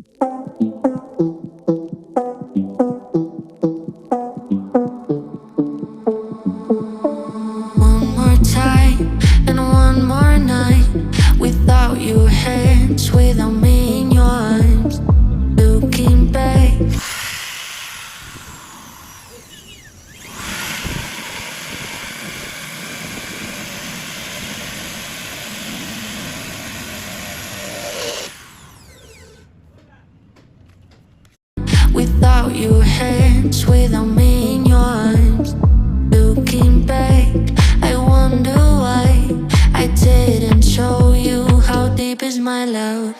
One more time and one more night without your hands, without me in your arms. Looking back, without your hands, without me in your arms. Looking back, I wonder why I didn't show you how deep is my love.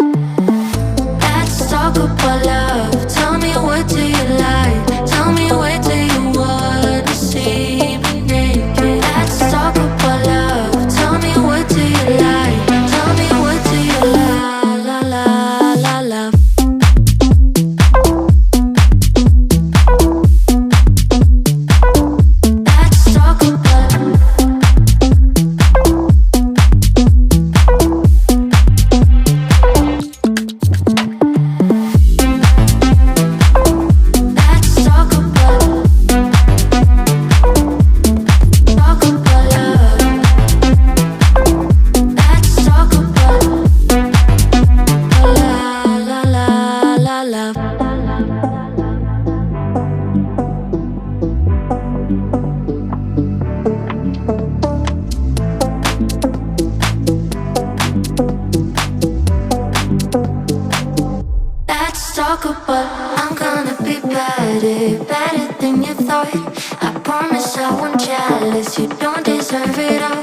Let's talk about love. Tell me, what do you like? Tell me, where do you wanna see me naked? Let's talk about love. Tell me, what do you like? Tell me, what do you love? Let's talk about let's talk about love. Let's talk about love. Let's talk about I'm gonna be better than you thought. I promise I won't jealous. You don't deserve it all.